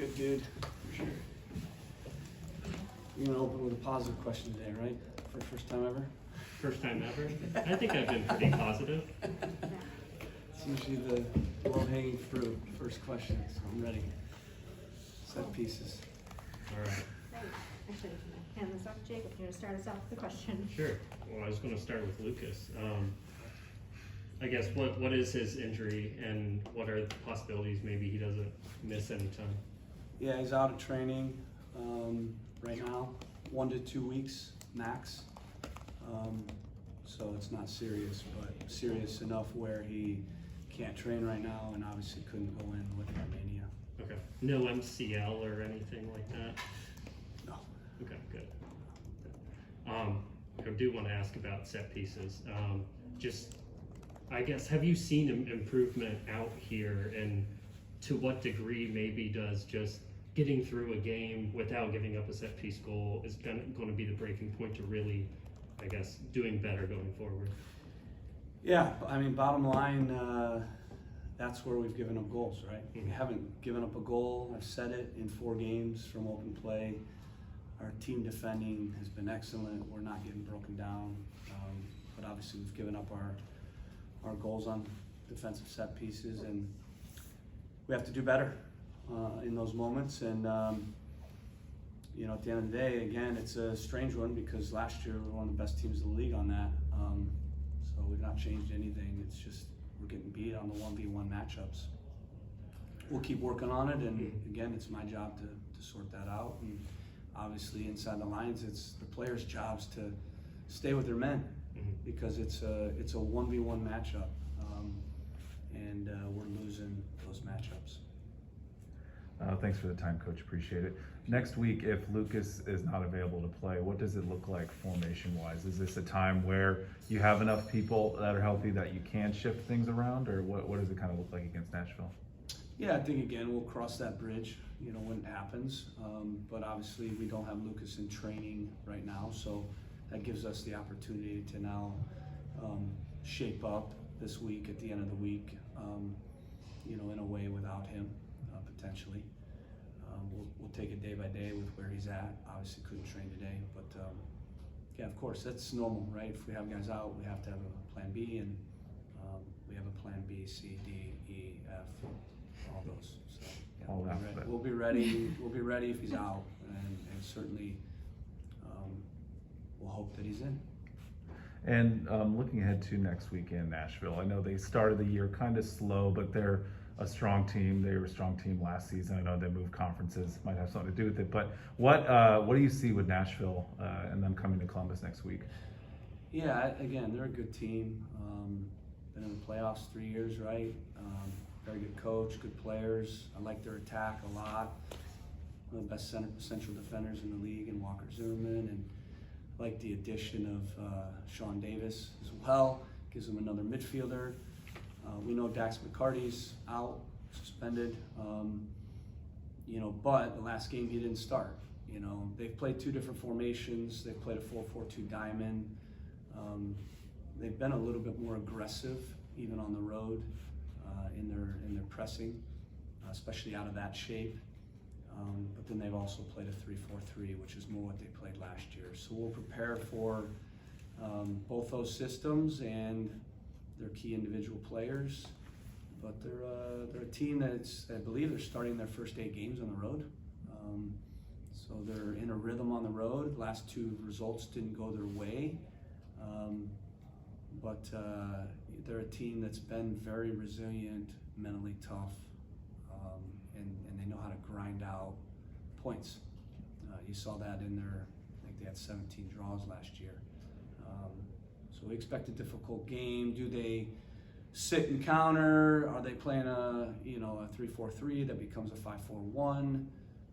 Good dude. For sure. You're gonna open with a positive question today, right? For the first time ever? First time ever? I think I've been pretty positive. It's usually the low-hanging fruit, first question, so I'm ready. Set pieces. All right. Great. Actually, I'm gonna hand this off to Jacob. You're gonna start us off with the question. Sure. Well, I was going to start with Lucas. I guess what is his injury, and what are the possibilities maybe he doesn't miss any time? Yeah, he's out of training right now, 1 to 2 weeks max. So it's not serious, but serious enough where he can't train right now and obviously couldn't go in with Armenia. Okay. No MCL or anything like that? No. Okay, good. I do want to ask about set pieces. I guess, have you seen improvement out here, and to what degree maybe does just getting through a game without giving up a set piece goal is going to be the breaking point to really, I guess, doing better going forward? Yeah, I mean, bottom line, that's where we've given up goals, right? Mm-hmm. We haven't given up a goal. I've said it in 4 games from open play. Our team defending has been excellent. We're not getting broken down, but obviously we've given up our goals on defensive set pieces, and we have to do better in those moments. And you know, at the end of the day, again, it's a strange one because last year we were one of the best teams in the league on that. So we've not changed anything. It's just we're getting beat on the 1v1 matchups. We'll keep working on it, and again, it's my job to sort that out. And obviously, inside the lines, it's the players' jobs to stay with their men because it's a 1v1 matchup, and we're losing those matchups. Thanks for the time, Coach. Appreciate it. Next week, if Lucas is not available to play, what does it look like formation-wise? Is this a time where you have enough people that are healthy that you can shift things around, or what does it kind of look like against Nashville? Yeah, I think again we'll cross that bridge, you know, when it happens. But obviously we don't have Lucas in training right now, so that gives us the opportunity to now shape up this week at the end of the week, you know, in a way without him potentially. We'll take it day by day with where he's at. Obviously couldn't train today, but yeah, of course that's normal, right? If we have guys out, we have to have a plan B, and we have a plan B, C, D, E, F. All those. So yeah, we'll be ready. We'll be ready if he's out, and certainly we'll hope that he's in. And looking ahead to next week in Nashville, I know they started the year kind of slow, but they're a strong team. They were a strong team last season. I know they moved conferences, might have something to do with it. But what do you see with Nashville and them coming to Columbus next week? Yeah, again, they're a good team. Been in the playoffs 3 years, right? Very good coach, good players. I like their attack a lot. One of the best central defenders in the league in Walker Zimmerman, and I like the addition of Sean Davis as well. Gives them another midfielder. We know Dax McCarty's out, suspended. You know, but the last game he didn't start. You know, they've played 2 different formations. They've played a 4-4-2 diamond. They've been a little bit more aggressive, even on the road. In their pressing, especially out of that shape. But then they've also played a 3-4-3, which is more what they played last year. So we'll prepare for both those systems and their key individual players. But they're a team that's, I believe they're starting their first 8 games on the road. So they're in a rhythm on the road. Last 2 results didn't go their way. But they're a team that's been very resilient, mentally tough, and they know how to grind out points. You saw that in their, I think they had 17 draws last year. So we expect a difficult game. Do they sit and counter? Are they playing a 3-4-3 that becomes a 5-4-1?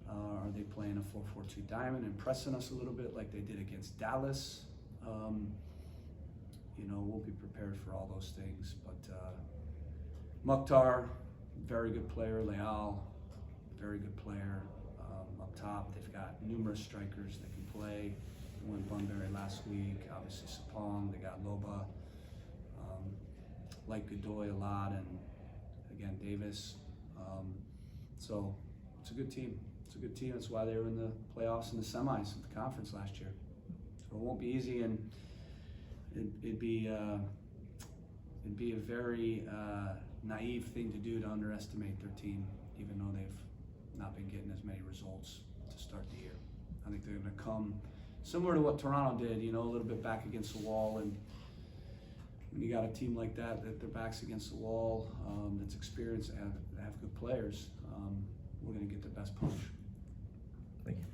Are they playing a 4-4-2 diamond and pressing us a little bit like they did against Dallas? You know, we'll be prepared for all those things. But Mukhtar, very good player. Leal, very good player. Up top, they've got numerous strikers that can play. They won Bunbury last week. Obviously, Sapong. They got Loba. Like Godoy a lot, and again Davis. So it's a good team. It's a good team. That's why they were in the playoffs and the semis of the conference last year. So it won't be easy, and it'd be a very naive thing to do to underestimate their team, even though they've not been getting as many results to start the year. I think they're going to come similar to what Toronto did, a little bit back against the wall. And when you got a team like that their back's against the wall, that's experienced, and have good players, we're going to get the best punch. Thank you.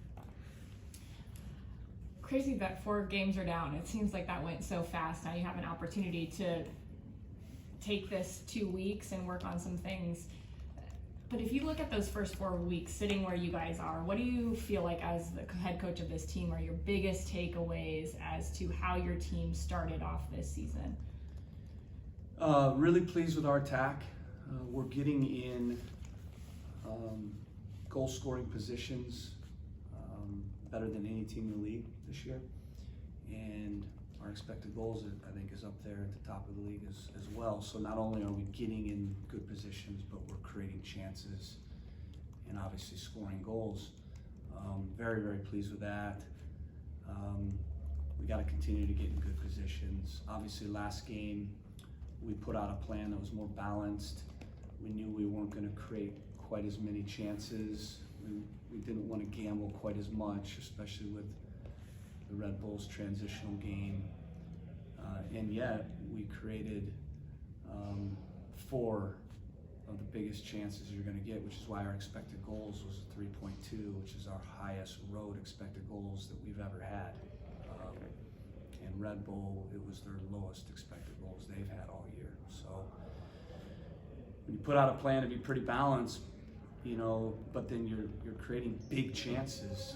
Crazy that 4 games are down. It seems like that went so fast. Now you have an opportunity to take this 2 weeks and work on some things. But if you look at those first 4 weeks, sitting where you guys are, what do you feel like as the head coach of this team are your biggest takeaways as to how your team started off this season? Really pleased with our attack. We're getting in goal scoring positions better than any team in the league this year. And our expected goals, I think, is up there at the top of the league as well. So not only are we getting in good positions, but we're creating chances and obviously scoring goals. Very, very pleased with that. We got to continue to get in good positions. Obviously, last game, we put out a plan that was more balanced. We knew we weren't going to create quite as many chances. We didn't want to gamble quite as much, especially with the Red Bulls transitional game. And yet, we created 4 of the biggest chances you're going to get, which is why our expected goals was 3.2, which is our highest road expected goals that we've ever had. And Red Bull, it was their lowest expected goals they've had all year. So when you put out a plan to be pretty balanced, but then you're creating big chances,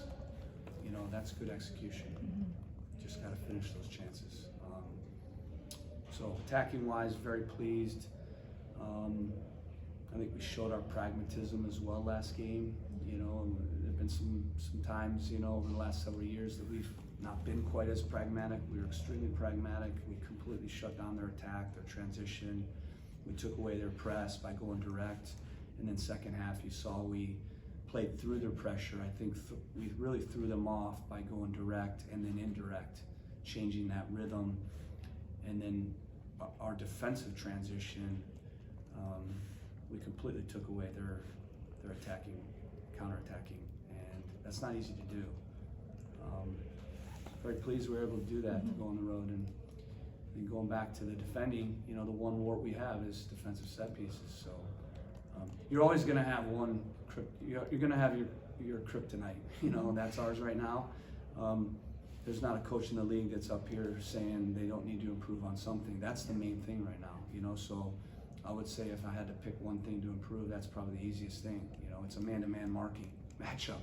that's good execution. Just got to finish those chances. So attacking wise, very pleased. I think we showed our pragmatism as well last game. There've been some times, over the last several years that we've not been quite as pragmatic. We were extremely pragmatic. We completely shut down their attack, their transition. We took away their press by going direct. And then second half, you saw we played through their pressure. I think we really threw them off by going direct and then indirect, changing that rhythm. And then our defensive transition, we completely took away their attacking, counter-attacking, and that's not easy to do. Very pleased we were able to do that, to go on the road. And going back to the defending, the one wart we have is defensive set pieces. So you're always going to have you're going to have your kryptonite. That's ours right now. There's not a coach in the league that's up here saying they don't need to improve on something. That's the main thing right now. So I would say if I had to pick one thing to improve, that's probably the easiest thing. It's a man-to-man marking matchup.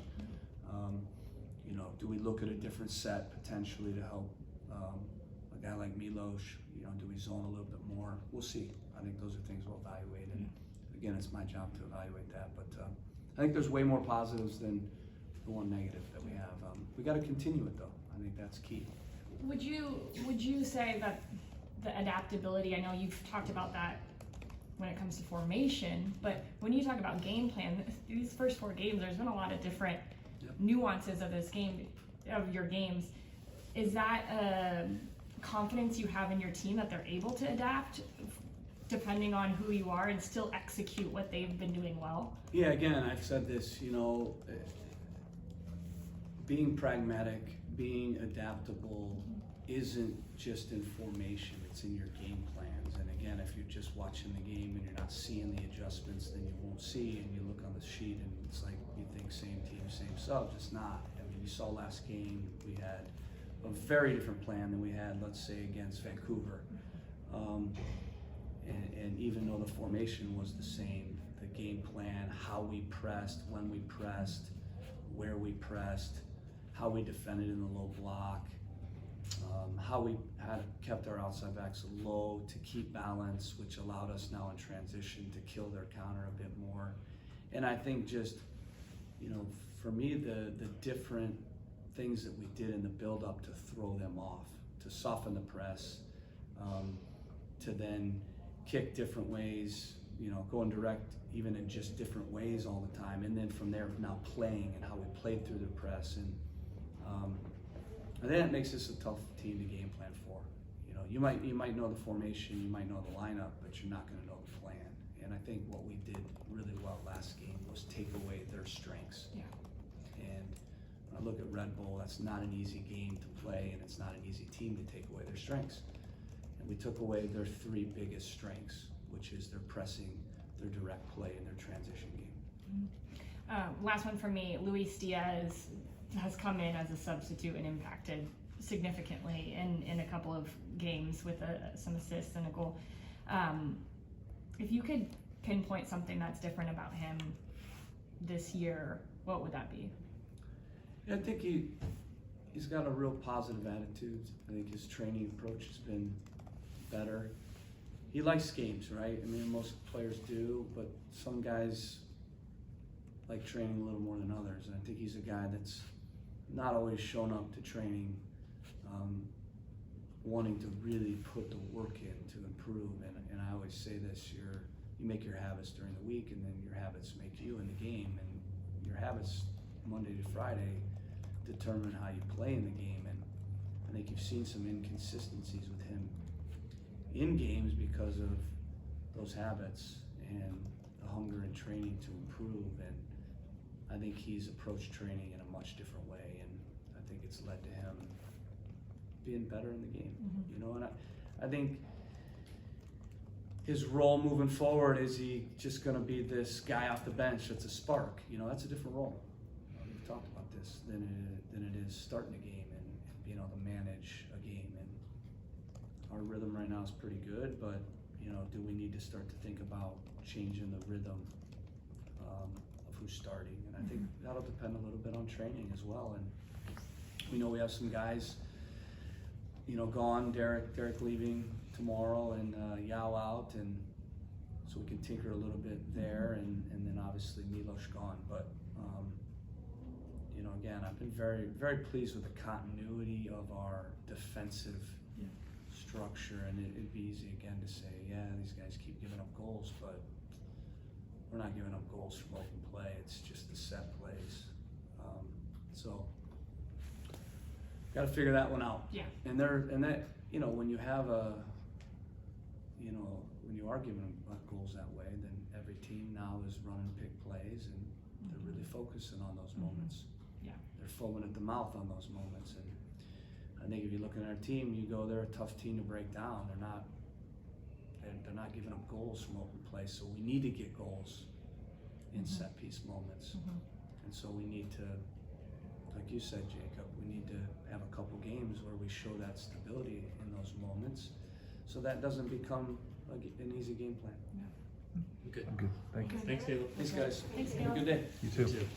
Do we look at a different set potentially to help a guy like Milos? Do we zone a little bit more? We'll see. I think those are things we'll evaluate. And again, it's my job to evaluate that. But I think there's way more positives than the one negative that we have. We got to continue it though. I think that's key. Would you say that the adaptability, I know you've talked about that when it comes to formation, but when you talk about game plan, these first 4 games, there's been a lot of different nuances of this game, of your games. Is that confidence you have in your team that they're able to adapt depending on who you are and still execute what they've been doing well? Yeah, again, I've said this, being pragmatic, being adaptable isn't just in formation, it's in your game plans. And again, if you're just watching the game and you're not seeing the adjustments, then you won't see, and you look on the sheet and it's like you think same team, same subs. It's not. I mean, you saw last game, we had a very different plan than we had, let's say, against Vancouver. And even though the formation was the same, the game plan, how we pressed, when we pressed, where we pressed, how we defended in the low block, how we had kept our outside backs low to keep balance, which allowed us now in transition to kill their counter a bit more. And I think just, for me, the different things that we did in the build-up to throw them off, to soften the press, to then kick different ways, going direct even in just different ways all the time. And then from there, now playing and how we played through the press. And I think it makes this a tough team to game plan for. You know, you might know the formation, you might know the lineup, but you're not going to know the plan. And I think what we did really well last game was take away their strengths. Yeah. And when I look at Red Bull, that's not an easy game to play, and it's not an easy team to take away their strengths. And we took away their three biggest strengths, which is their pressing, their direct play, and their transition game. Last one for me, Luis Díaz has come in as a substitute and impacted significantly in a couple of games with some assists and a goal. If you could pinpoint something that's different about him this year, what would that be? Yeah, I think he's got a real positive attitude. I think his training approach has been better. He likes games, right? I mean, most players do, but some guys like training a little more than others. And I think he's a guy that's not always shown up to training wanting to really put the work in to improve. And I always say this, you make your habits during the week, and then your habits make you in the game. And your habits Monday to Friday determine how you play in the game. And I think you've seen some inconsistencies with him in games because of those habits and the hunger and training to improve. And I think he's approached training in a much different way, and I think it's led to him being better in the game. Mm-hmm. You know, and I think his role moving forward, is he just going to be this guy off the bench that's a spark? You know, that's a different role. We've talked about this than it is starting a game and being able to manage a game. And our rhythm right now is pretty good, but you know, do we need to start to think about changing the rhythm of who's starting? And I think that'll depend a little bit on training as well. And we know we have some guys, you know, gone. Derek leaving tomorrow, and Yao out, and so we can tinker a little bit there, and then obviously Milos gone. But you know, again, I've been very, very pleased with the continuity of our defensive structure, and it'd be easy again to say, yeah, these guys keep giving up goals, but we're not giving up goals from open play. It's just the set plays. So got to figure that one out. Yeah. And that, you know, when you have when you are giving up goals that way, then every team now is running big plays, and they're really focusing on those moments. Yeah. They're foaming at the mouth on those moments. And I think if you look at our team, you go, they're a tough team to break down. They're not giving up goals from open play, so we need to get goals in set piece moments. And so we need to, like you said, Jacob, we need to have a couple games where we show that stability in those moments, so that doesn't become an easy game plan. Good. Good. Thank you. Thanks, David. Thanks, guys. Thanks, Have a Caleb. good day. You too. You too.